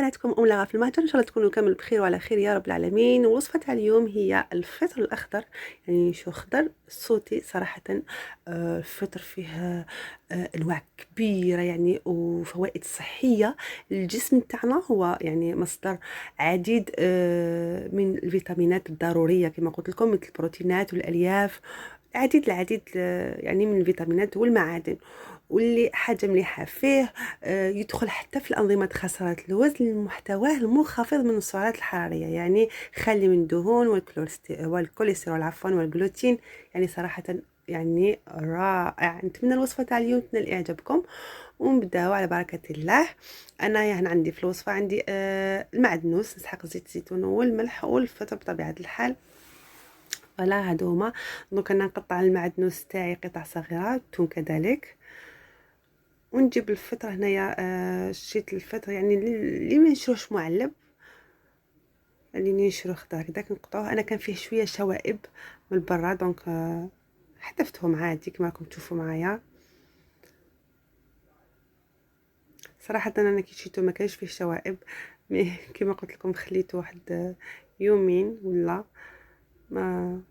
معكم أم لغا في المهجر. إن شاء الله تكونوا كامل بخير وعلى خير يا رب العالمين. والوصفة تاع اليوم هي الفطر الأخضر، يعني شو خضر صوتي صراحة. الفطر فيه أنواع كبيرة يعني وفوائد صحية للجسم تاعنا. هو يعني مصدر عديد من الفيتامينات الضرورية كما قلت لكم، مثل البروتينات والألياف، العديد يعني من الفيتامينات والمعادن. واللي حاجة مليحة فيه يدخل حتى في الأنظمة خسارة الوزن لمحتواه المنخفض من السعرات الحرارية، يعني خالي من الدهون والكوليسترول عفوا والجلوتين. يعني صراحة يعني رائع. نتمنى الوصفة تاع اليوم تنال إعجابكم ونبداو على بركة الله. أنا يعني عندي في الوصفة عندي المعدنوس، نسحق زيت الزيتون والملح والفطر بطبيعة الحال. فوالا هادو هما. دونك انا نقطع المعدنوس تاعي قطع صغيرة، الثوم كذلك، ونجيب الفطر هنايا. شريت الفطر يعني اللي ما نشروش معلب، اللي نشرو خضر هكذاك نقطعوه. انا كان فيه شويه شوائب من برا، دونك حذفتهم عادي كما راكم تشوفوا معايا. صراحه انا كي شريته ما كانش فيه شوائب، مي كما قلت لكم خليته واحد يومين ولا ما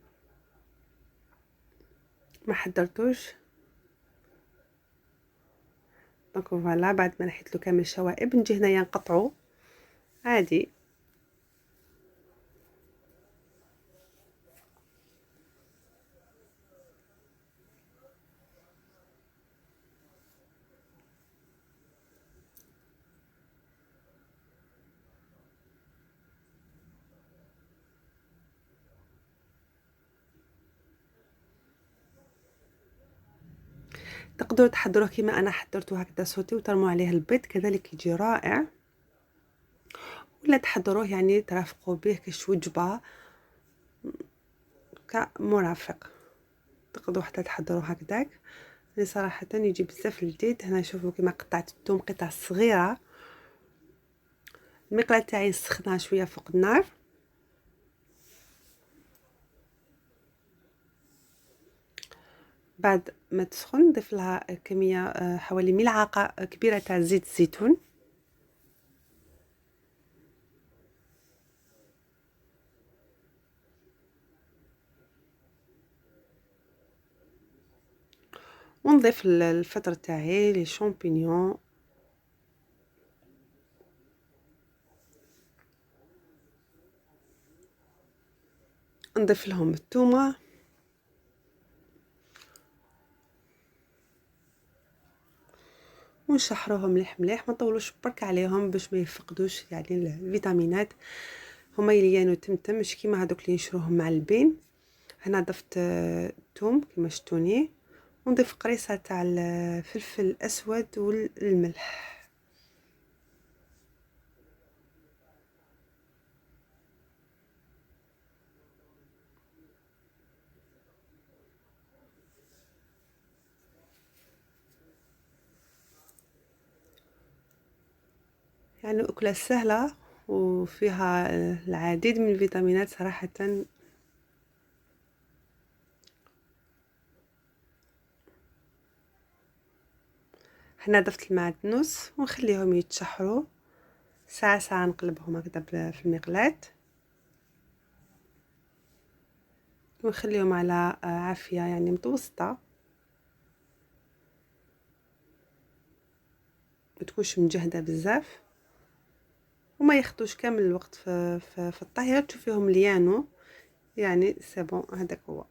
حضرتوش. دونك فوالا بعد ما نحيت له كامل الشوائب نجي هنايا نقطعو عادي. تقدروا تحضروه كما انا حضرته هكذا صوتي وترموا عليه البيض كذلك يجي رائع، ولا تحضروه يعني ترافقوا به كش وجبه كمرافق. تقدروا حتى تحضروه هكذاك، يعني صراحه يجي بزاف لذيذ. هنا شوفوا كما قطعت الثوم قطع صغيره. المقله تاعي سخنه شويه فوق النار، بعد ما تسخن نضيف لها كميه حوالي ملعقه كبيره تاع زيت الزيتون، ونضيف الفطر تاعي لي شامبينيون، نضيف لهم الثومه ونشحروهم مليح مليح. ما نطولوش برك عليهم باش ما يفقدوش يعني الفيتامينات. هما يليانو تمتم مش كيما هذوك اللي نشروهم معلبين. هنا ضفت الثوم كما شفتوني، ونضيف قريصه تاع الفلفل الاسود والملح. يعني أكلة سهلة وفيها العديد من الفيتامينات صراحة. هنا ضفت المعدنوس ونخليهم يتشحروا ساعة ساعة، نقلبهم هكذا في المقلاة ونخليهم على عافية يعني متوسطة، متكونش مجهدة بزاف وما ياخدوش كامل الوقت في الطهي. تشوفيهم ليانو يعني سي بون. هذاك هو.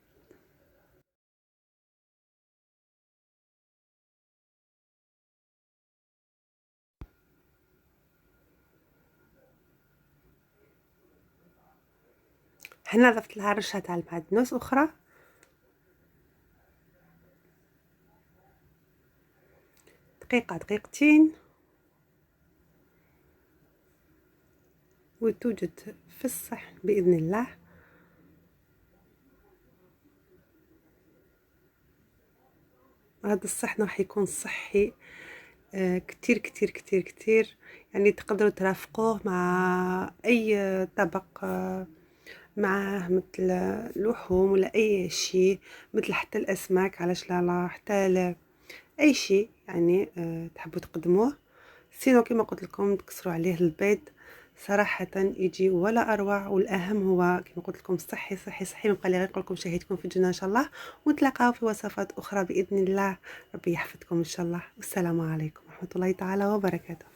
هنا ضفت لها رشة تاع المعدنوس اخرى، دقيقة دقيقتين، وتوجد في الصحن بإذن الله. هذا الصحن راح يكون صحي كتير كتير كتير كتير. يعني تقدروا ترافقوه مع أي طبق معاه، مثل لحوم ولا أي شيء، مثل حتى الأسماك علاش لا، حتى أي شيء يعني تحبوا تقدموه. سينو كما قلت لكم تكسروا عليه البيض، صراحة يجي ولا أروع. والأهم هو كما قلت لكم صحي صحي صحي. ما بقى لي غير نقول لكم شهيتكم في الجنة إن شاء الله، ونتلاقاو في وصفات أخرى بإذن الله. ربي يحفظكم إن شاء الله، والسلام عليكم ورحمة الله تعالى وبركاته.